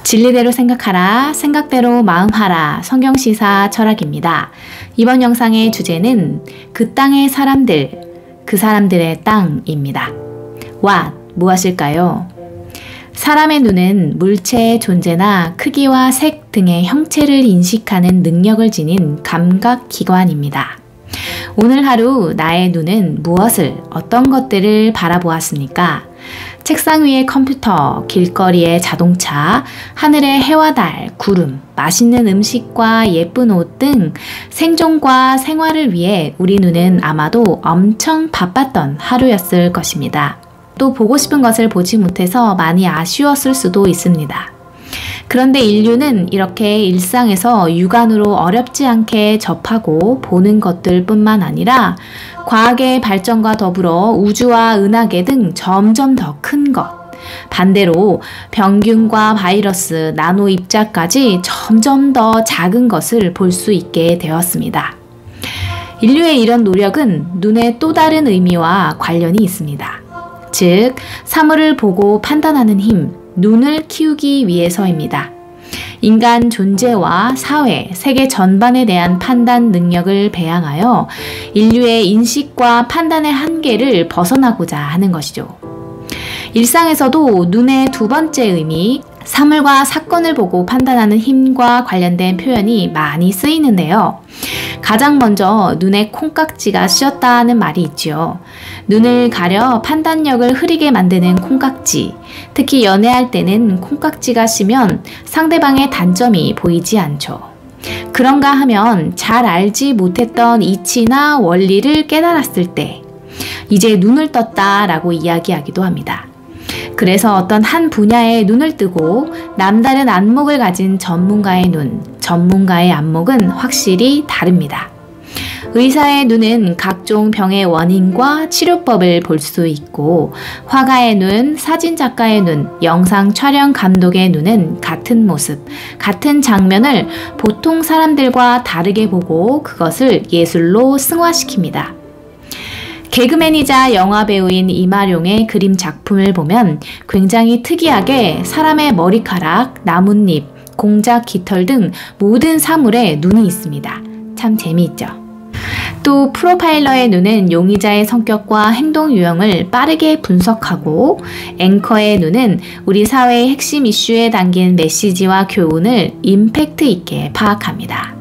진리대로 생각하라, 생각대로 마음하라. 성경시사 철학입니다. 이번 영상의 주제는 그 땅의 사람들, 그 사람들의 땅입니다. 무엇일까요? 사람의 눈은 물체의 존재나 크기와 색 등의 형체를 인식하는 능력을 지닌 감각기관입니다. 오늘 하루 나의 눈은 무엇을, 어떤 것들을 바라보았습니까? 책상 위의 컴퓨터, 길거리의 자동차, 하늘의 해와 달, 구름, 맛있는 음식과 예쁜 옷 등 생존과 생활을 위해 우리 눈은 아마도 엄청 바빴던 하루였을 것입니다. 또 보고 싶은 것을 보지 못해서 많이 아쉬웠을 수도 있습니다. 그런데 인류는 이렇게 일상에서 육안으로 어렵지 않게 접하고 보는 것들 뿐만 아니라 과학의 발전과 더불어 우주와 은하계 등 점점 더 큰 것, 반대로 병균과 바이러스, 나노 입자까지 점점 더 작은 것을 볼 수 있게 되었습니다. 인류의 이런 노력은 눈의 또 다른 의미와 관련이 있습니다. 즉, 사물을 보고 판단하는 힘, 눈을 키우기 위해서입니다. 인간 존재와 사회, 세계 전반에 대한 판단 능력을 배양하여 인류의 인식과 판단의 한계를 벗어나고자 하는 것이죠. 일상에서도 눈의 두 번째 의미, 사물과 사건을 보고 판단하는 힘과 관련된 표현이 많이 쓰이는데요. 가장 먼저 눈에 콩깍지가 씌었다는 말이 있죠. 눈을 가려 판단력을 흐리게 만드는 콩깍지. 특히 연애할 때는 콩깍지가 씌면 상대방의 단점이 보이지 않죠. 그런가 하면 잘 알지 못했던 이치나 원리를 깨달았을 때 이제 눈을 떴다라고 이야기하기도 합니다. 그래서 어떤 한 분야에 눈을 뜨고 남다른 안목을 가진 전문가의 눈, 전문가의 안목은 확실히 다릅니다. 의사의 눈은 각종 병의 원인과 치료법을 볼 수 있고, 화가의 눈, 사진작가의 눈, 영상 촬영 감독의 눈은 같은 모습, 같은 장면을 보통 사람들과 다르게 보고 그것을 예술로 승화시킵니다. 개그맨이자 영화배우인 이마룡의 그림 작품을 보면 굉장히 특이하게 사람의 머리카락, 나뭇잎, 공작, 깃털 등 모든 사물에 눈이 있습니다. 참 재미있죠? 또 프로파일러의 눈은 용의자의 성격과 행동 유형을 빠르게 분석하고, 앵커의 눈은 우리 사회의 핵심 이슈에 담긴 메시지와 교훈을 임팩트 있게 파악합니다.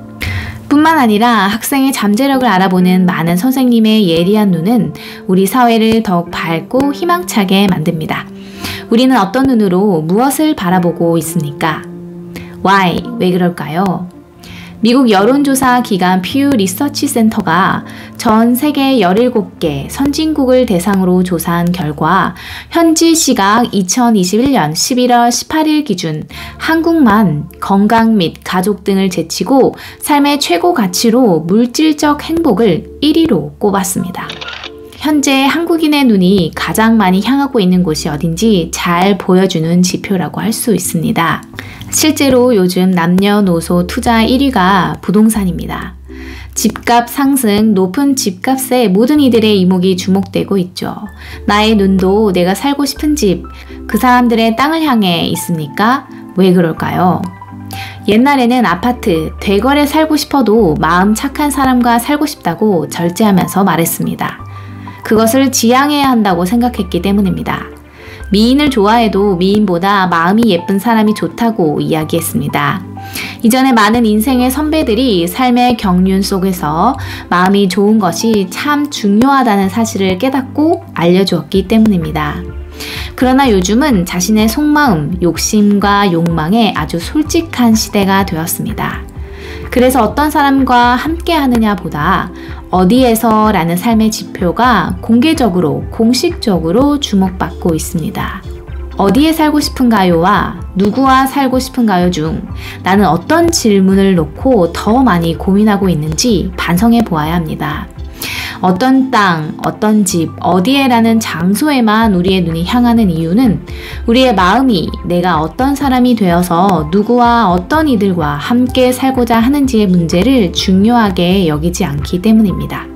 뿐만 아니라 학생의 잠재력을 알아보는 많은 선생님의 예리한 눈은 우리 사회를 더욱 밝고 희망차게 만듭니다. 우리는 어떤 눈으로 무엇을 바라보고 있습니까? 왜 그럴까요? 미국 여론조사 기관 퓨 리서치 센터가 전 세계 17개 선진국을 대상으로 조사한 결과 현지 시각 2021년 11월 18일 기준 한국만 건강 및 가족 등을 제치고 삶의 최고 가치로 물질적 행복을 1위로 꼽았습니다. 현재 한국인의 눈이 가장 많이 향하고 있는 곳이 어딘지 잘 보여주는 지표라고 할 수 있습니다. 실제로 요즘 남녀노소 투자 1위가 부동산입니다. 집값 상승, 높은 집값에 모든 이들의 이목이 주목되고 있죠. 나의 눈도 내가 살고 싶은 집, 그 사람들의 땅을 향해 있습니까? 왜 그럴까요? 옛날에는 아파트, 대궐에 살고 싶어도 마음 착한 사람과 살고 싶다고 절제하면서 말했습니다. 그것을 지향해야 한다고 생각했기 때문입니다. 미인을 좋아해도 미인보다 마음이 예쁜 사람이 좋다고 이야기했습니다. 이전에 많은 인생의 선배들이 삶의 경륜 속에서 마음이 좋은 것이 참 중요하다는 사실을 깨닫고 알려주었기 때문입니다. 그러나 요즘은 자신의 속마음, 욕심과 욕망에 아주 솔직한 시대가 되었습니다. 그래서 어떤 사람과 함께 하느냐 보다 어디에서 라는 삶의 지표가 공개적으로, 공식적으로 주목받고 있습니다. 어디에 살고 싶은가요와 누구와 살고 싶은가요 중 나는 어떤 질문을 놓고 더 많이 고민하고 있는지 반성해 보아야 합니다. 어떤 땅, 어떤 집, 어디에라는 장소에만 우리의 눈이 향하는 이유는 우리의 마음이 내가 어떤 사람이 되어서 누구와 어떤 이들과 함께 살고자 하는지의 문제를 중요하게 여기지 않기 때문입니다.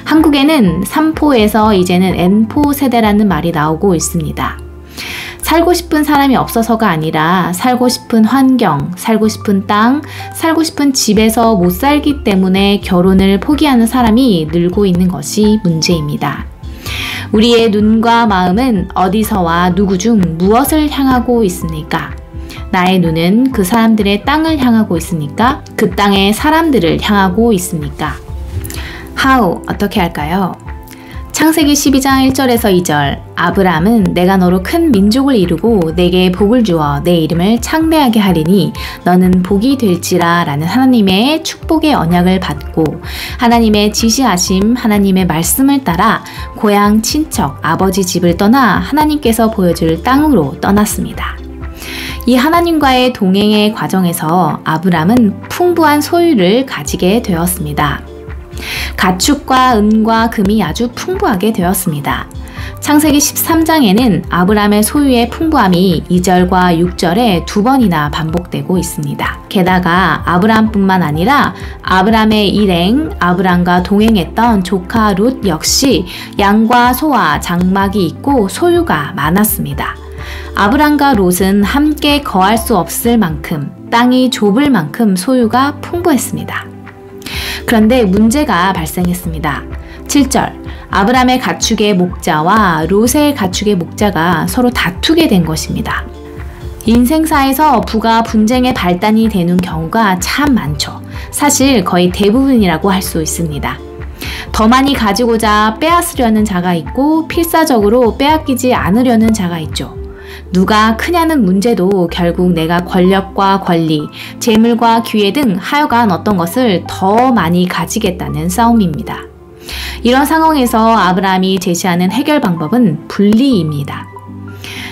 한국에는 3포에서 이제는 N포 세대라는 말이 나오고 있습니다. 살고 싶은 사람이 없어서가 아니라 살고 싶은 환경, 살고 싶은 땅, 살고 싶은 집에서 못 살기 때문에 결혼을 포기하는 사람이 늘고 있는 것이 문제입니다. 우리의 눈과 마음은 어디서와 누구 중 무엇을 향하고 있습니까? 나의 눈은 그 사람들의 땅을 향하고 있습니까? 그 땅의 사람들을 향하고 있습니까? How? 어떻게 할까요? 창세기 12장 1절에서 2절 아브라함은 내가 너로 큰 민족을 이루고 내게 복을 주어 내 이름을 창대하게 하리니 너는 복이 될지라 라는 하나님의 축복의 언약을 받고 하나님의 지시하심 하나님의 말씀을 따라 고향 친척 아버지 집을 떠나 하나님께서 보여줄 땅으로 떠났습니다. 이 하나님과의 동행의 과정에서 아브라함은 풍부한 소유를 가지게 되었습니다. 가축과 은과 금이 아주 풍부하게 되었습니다. 창세기 13장에는 아브라함의 소유의 풍부함이 2절과 6절에 2번이나 반복되고 있습니다. 게다가 아브라함뿐만 아니라 아브라함의 일행, 아브라함과 동행했던 조카 룻 역시 양과 소와 장막이 있고 소유가 많았습니다. 아브람과 롯은 함께 거할 수 없을 만큼 땅이 좁을 만큼 소유가 풍부했습니다. 그런데 문제가 발생했습니다. 7절 아브람의 가축의 목자와 롯의 가축의 목자가 서로 다투게 된 것입니다. 인생사에서 부가 분쟁의 발단이 되는 경우가 참 많죠. 사실 거의 대부분이라고 할 수 있습니다. 더 많이 가지고자 빼앗으려는 자가 있고 필사적으로 빼앗기지 않으려는 자가 있죠. 누가 크냐는 문제도 결국 내가 권력과 권리, 재물과 기회 등 하여간 어떤 것을 더 많이 가지겠다는 싸움입니다. 이런 상황에서 아브라함이 제시하는 해결 방법은 분리입니다.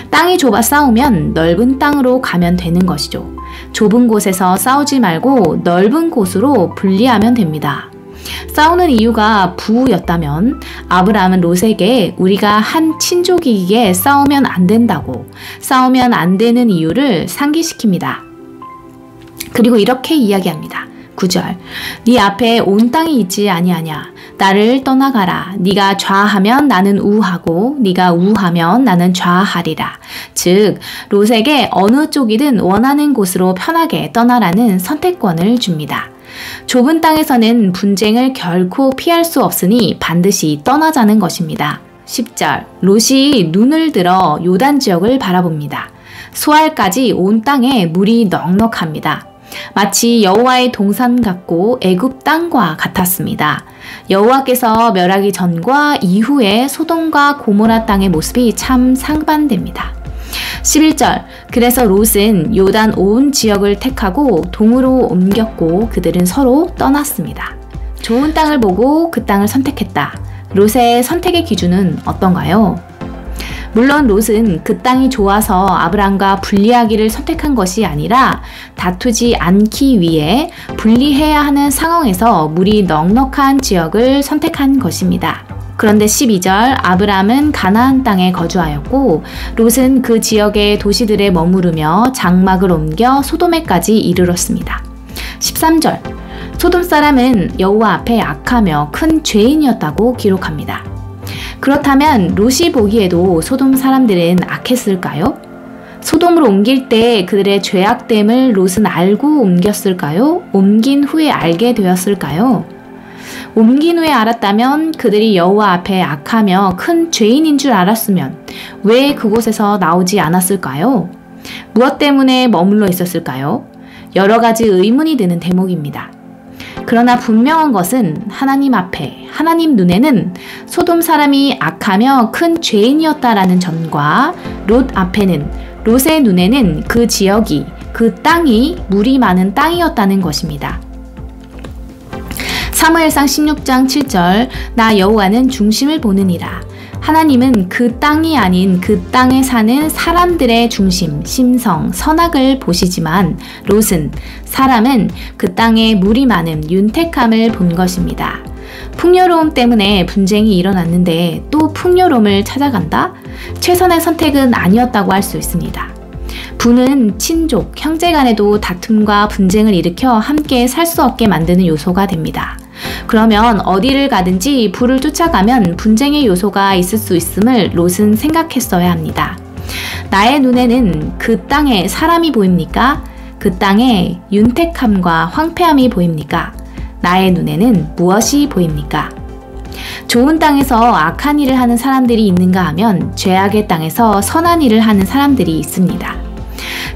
땅이 좁아 싸우면 넓은 땅으로 가면 되는 것이죠. 좁은 곳에서 싸우지 말고 넓은 곳으로 분리하면 됩니다. 싸우는 이유가 부였다면 아브라함은 롯에게 우리가 한 친족이기에 싸우면 안 된다고 싸우면 안 되는 이유를 상기시킵니다. 그리고 이렇게 이야기합니다. 9절 네 앞에 온 땅이 있지 아니하냐 나를 떠나가라 네가 좌하면 나는 우하고 네가 우하면 나는 좌하리라. 즉 롯에게 어느 쪽이든 원하는 곳으로 편하게 떠나라는 선택권을 줍니다. 좁은 땅에서는 분쟁을 결코 피할 수 없으니 반드시 떠나자는 것입니다. 10절 롯이 눈을 들어 요단 지역을 바라봅니다. 소알까지 온 땅에 물이 넉넉합니다. 마치 여호와의 동산 같고 애굽 땅과 같았습니다. 여호와께서 멸하기 전과 이후에 소돔과 고모라 땅의 모습이 참 상반됩니다. 11절 그래서 롯은 요단 온 지역을 택하고 동으로 옮겼고 그들은 서로 떠났습니다. 좋은 땅을 보고 그 땅을 선택했다. 롯의 선택의 기준은 어떤가요? 물론 롯은 그 땅이 좋아서 아브람과 분리하기를 선택한 것이 아니라 다투지 않기 위해 분리해야 하는 상황에서 물이 넉넉한 지역을 선택한 것입니다. 그런데 12절 아브람은 가나안 땅에 거주하였고 롯은 그 지역의 도시들에 머무르며 장막을 옮겨 소돔에까지 이르렀습니다. 13절 소돔 사람은 여호와 앞에 악하며 큰 죄인이었다고 기록합니다. 그렇다면 롯이 보기에도 소돔 사람들은 악했을까요? 소돔으로 옮길 때 그들의 죄악됨을 롯은 알고 옮겼을까요? 옮긴 후에 알게 되었을까요? 옮긴 후에 알았다면 그들이 여호와 앞에 악하며 큰 죄인인 줄 알았으면 왜 그곳에서 나오지 않았을까요? 무엇 때문에 머물러 있었을까요? 여러 가지 의문이 드는 대목입니다. 그러나 분명한 것은 하나님 앞에, 하나님 눈에는 소돔 사람이 악하며 큰 죄인이었다라는 점과 롯 앞에는, 롯의 눈에는 그 지역이, 그 땅이 물이 많은 땅이었다는 것입니다. 사무엘상 16장 7절 나 여호와는 중심을 보느니라. 하나님은 그 땅이 아닌 그 땅에 사는 사람들의 중심, 심성, 선악을 보시지만 롯은 사람은 그 땅에 물이 많은 윤택함을 본 것입니다. 풍요로움 때문에 분쟁이 일어났는데 또 풍요로움을 찾아간다? 최선의 선택은 아니었다고 할 수 있습니다. 부는 친족, 형제 간에도 다툼과 분쟁을 일으켜 함께 살 수 없게 만드는 요소가 됩니다. 그러면 어디를 가든지 부를 쫓아가면 분쟁의 요소가 있을 수 있음을 롯은 생각했어야 합니다. 나의 눈에는 그 땅에 사람이 보입니까? 그 땅에 윤택함과 황폐함이 보입니까? 나의 눈에는 무엇이 보입니까? 좋은 땅에서 악한 일을 하는 사람들이 있는가 하면 죄악의 땅에서 선한 일을 하는 사람들이 있습니다.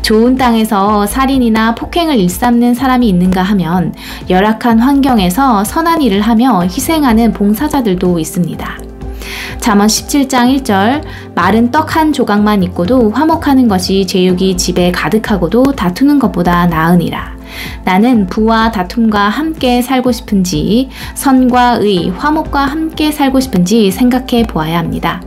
좋은 땅에서 살인이나 폭행을 일삼는 사람이 있는가 하면 열악한 환경에서 선한 일을 하며 희생하는 봉사자들도 있습니다. 잠언 17장 1절 마른 떡 한 조각만 있고도 화목하는 것이 제육이 집에 가득하고도 다투는 것보다 나으니라. 나는 부와 다툼과 함께 살고 싶은지 선과 의, 화목과 함께 살고 싶은지 생각해 보아야 합니다.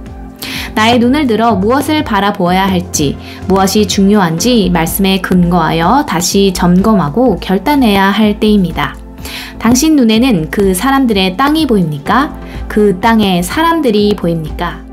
나의 눈을 들어 무엇을 바라보아야 할지, 무엇이 중요한지 말씀에 근거하여 다시 점검하고 결단해야 할 때입니다. 당신 눈에는 그 사람들의 땅이 보입니까? 그 땅에 사람들이 보입니까?